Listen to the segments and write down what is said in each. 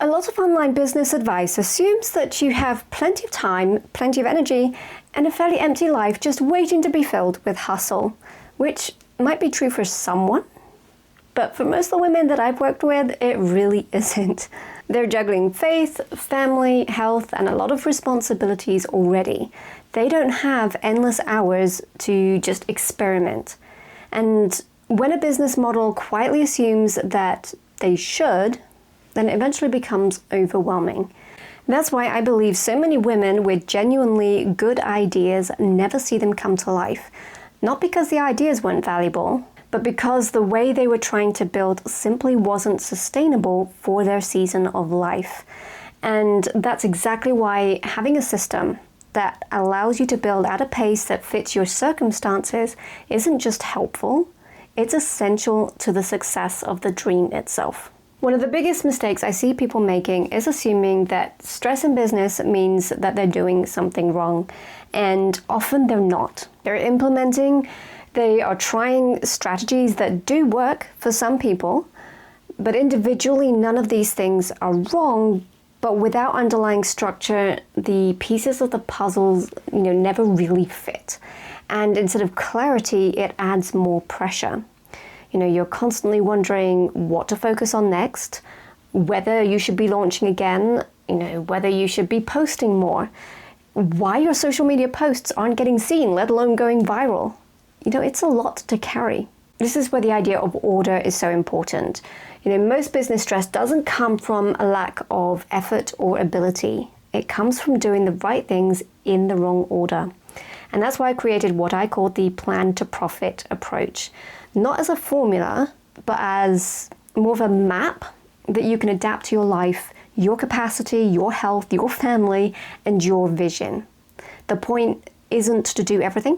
A lot of online business advice assumes that you have plenty of time, plenty of energy, and a fairly empty life just waiting to be filled with hustle, which might be true for someone, but for most of the women that I've worked with, it really isn't. They're juggling faith, family, health, and a lot of responsibilities already. They don't have endless hours to just experiment. And when a business model quietly assumes that they should, then it eventually becomes overwhelming. That's why I believe so many women with genuinely good ideas never see them come to life. Not because the ideas weren't valuable, but because the way they were trying to build simply wasn't sustainable for their season of life. And that's exactly why having a system that allows you to build at a pace that fits your circumstances isn't just helpful, it's essential to the success of the dream itself. One of the biggest mistakes I see people making is assuming that stress in business means that they're doing something wrong, and often they're not. They are trying strategies that do work for some people, but individually none of these things are wrong, but without underlying structure, the pieces of the puzzles, never really fit. And instead of clarity, it adds more pressure. You're constantly wondering what to focus on next, whether you should be launching again, whether you should be posting more, why your social media posts aren't getting seen, let alone going viral. It's a lot to carry. This is where the idea of order is so important. Most business stress doesn't come from a lack of effort or ability. It comes from doing the right things in the wrong order. And that's why I created what I call the plan to profit approach. Not as a formula, but as more of a map that you can adapt to your life, your capacity, your health, your family, and your vision. The point isn't to do everything.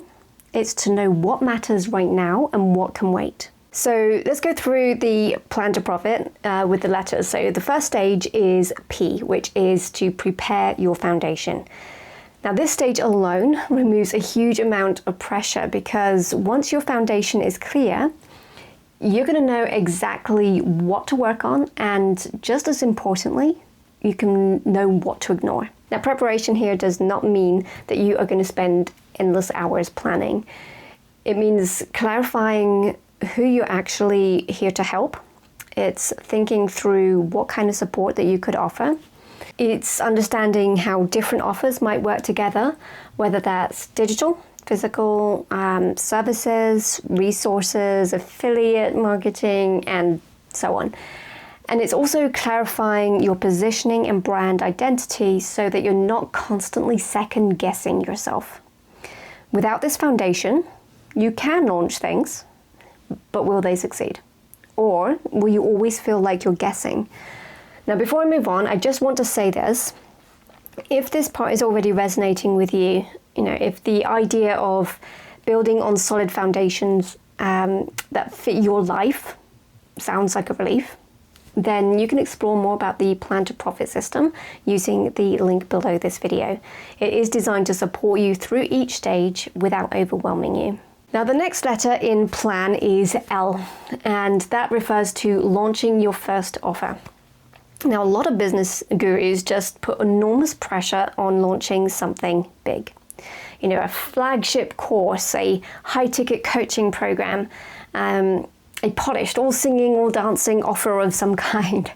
It's to know what matters right now and what can wait. So let's go through the plan to profit with the letters. So the first stage is P, which is to prepare your foundation. Now this stage alone removes a huge amount of pressure because once your foundation is clear, you're going to know exactly what to work on, and just as importantly, you can know what to ignore. Now preparation here does not mean that you are going to spend endless hours planning. It means clarifying who you're actually here to help. It's thinking through what kind of support that you could offer. It's understanding how different offers might work together, whether that's digital, physical, services, resources, affiliate marketing, and so on. And it's also clarifying your positioning and brand identity so that you're not constantly second guessing yourself. Without this foundation, you can launch things, but will they succeed? Or will you always feel like you're guessing? Now, before I move on, I just want to say this. If this part is already resonating with you, if the idea of building on solid foundations that fit your life sounds like a relief, then you can explore more about the Plan to Profit system using the link below this video. It is designed to support you through each stage without overwhelming you. Now the next letter in plan is L, and that refers to launching your first offer. Now a lot of business gurus just put enormous pressure on launching something big. A flagship course, a high-ticket coaching program, a polished, all singing, all dancing offer of some kind.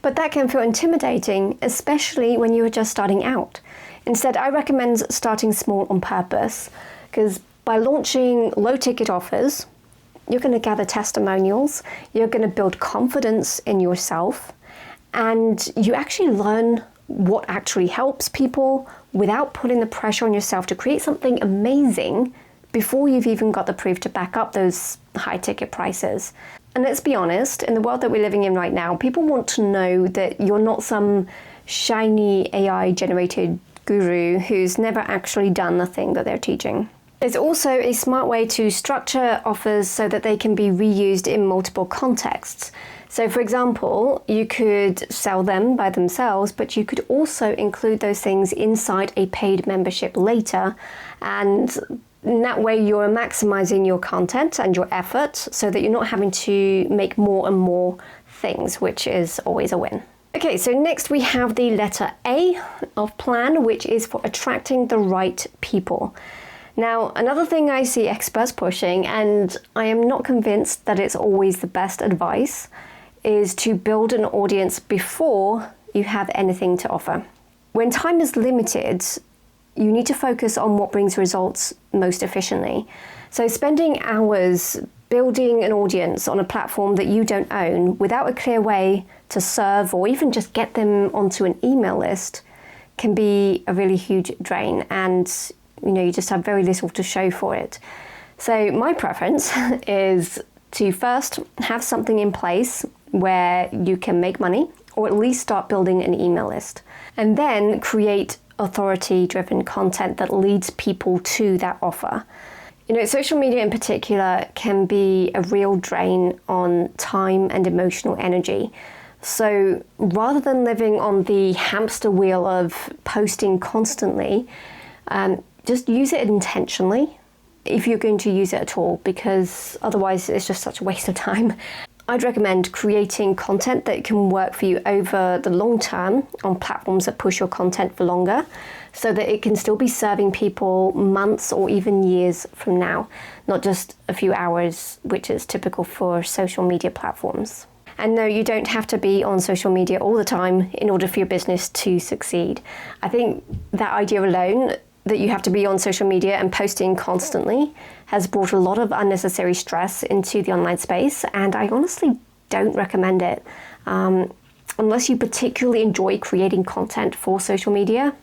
But that can feel intimidating, especially when you're just starting out. Instead, I recommend starting small on purpose, because by launching low-ticket offers, you're going to gather testimonials, you're going to build confidence in yourself, and you actually learn what actually helps people without putting the pressure on yourself to create something amazing before you've even got the proof to back up those high ticket prices. And let's be honest, in the world that we're living in right now, people want to know that you're not some shiny AI generated guru who's never actually done the thing that they're teaching. It's also a smart way to structure offers so that they can be reused in multiple contexts. So for example, you could sell them by themselves, but you could also include those things inside a paid membership later, and in that way you're maximizing your content and your effort so that you're not having to make more and more things, which is always a win. Okay, so next we have the letter A of plan, which is for attracting the right people. Now, another thing I see experts pushing, and I am not convinced that it's always the best advice, is to build an audience before you have anything to offer. When time is limited, you need to focus on what brings results most efficiently. So spending hours building an audience on a platform that you don't own without a clear way to serve or even just get them onto an email list can be a really huge drain, and you just have very little to show for it. So my preference is to first have something in place where you can make money, or at least start building an email list, and then create authority-driven content that leads people to that offer. Social media in particular can be a real drain on time and emotional energy. So rather than living on the hamster wheel of posting constantly, just use it intentionally if you're going to use it at all, because otherwise it's just such a waste of time. I'd recommend creating content that can work for you over the long term on platforms that push your content for longer, so that it can still be serving people months or even years from now, not just a few hours, which is typical for social media platforms. And no, you don't have to be on social media all the time in order for your business to succeed. I think that idea alone, that you have to be on social media and posting constantly, has brought a lot of unnecessary stress into the online space, and I honestly don't recommend it. Unless you particularly enjoy creating content for social media,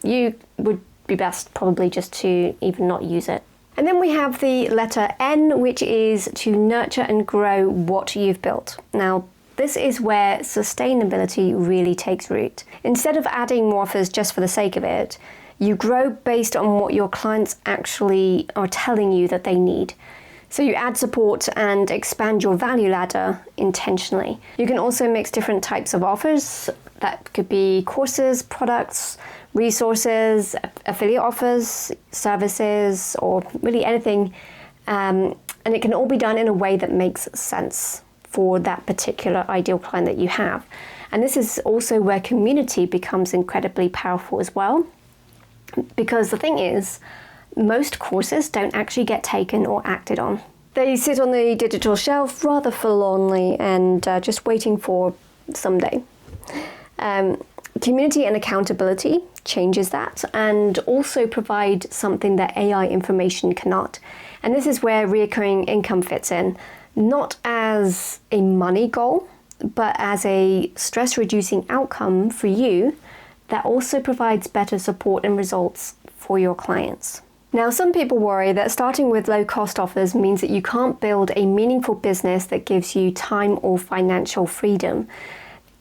you would be best probably just to even not use it. And then we have the letter N, which is to nurture and grow what you've built. Now, this is where sustainability really takes root. Instead of adding more offers just for the sake of it, you grow based on what your clients actually are telling you that they need. So you add support and expand your value ladder intentionally. You can also mix different types of offers. That could be courses, products, resources, affiliate offers, services, or really anything. And it can all be done in a way that makes sense for that particular ideal client that you have. And this is also where community becomes incredibly powerful as well. Because the thing is, most courses don't actually get taken or acted on. They sit on the digital shelf rather forlornly and just waiting for someday. Community and accountability changes that, and also provide something that AI information cannot. And this is where recurring income fits in, not as a money goal, but as a stress-reducing outcome for you that also provides better support and results for your clients. Now, some people worry that starting with low-cost offers means that you can't build a meaningful business that gives you time or financial freedom.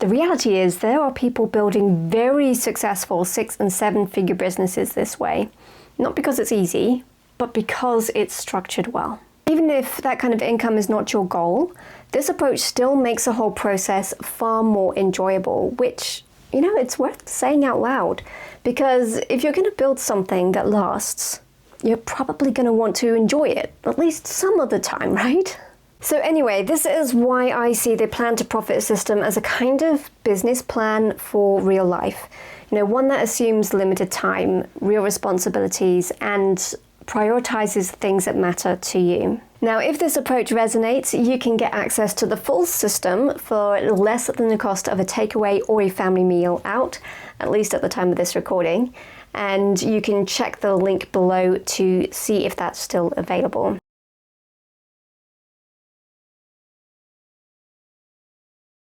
The reality is there are people building very successful 6- and 7-figure businesses this way, not because it's easy, but because it's structured well. Even if that kind of income is not your goal, this approach still makes the whole process far more enjoyable, which, it's worth saying out loud, because if you're going to build something that lasts, you're probably going to want to enjoy it, at least some of the time, right? So anyway, this is why I see the plan to profit system as a kind of business plan for real life. One that assumes limited time, real responsibilities, and prioritizes things that matter to you. Now, if this approach resonates, you can get access to the full system for less than the cost of a takeaway or a family meal out, at least at the time of this recording. And you can check the link below to see if that's still available.